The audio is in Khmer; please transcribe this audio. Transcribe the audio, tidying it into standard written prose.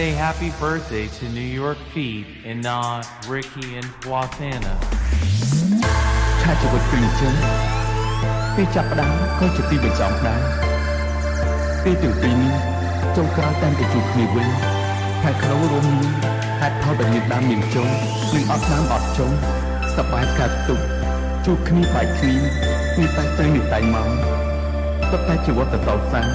say happy birthday to New York Feed and Nah, Ricky and Wathana. ឆាជីវិតពីអញ្ចឹងពេលចាប់ផ្ដើមក៏ជាទីបញ្ចប់ដែរពេលទាំងពីរនេះចុងក្រោយតែទៅជួបគ្នាវិញហើយក្នុងរួមនេះហេតុផលដែលមានដើមមានចុងនិងអត់ដើមអត់ចុងសប្បាយកាត់ទុកជួបគ្នាបែកគ្នាមានតែទៅនេះតែមកសុទ្ធតែជីវិតទៅសាំង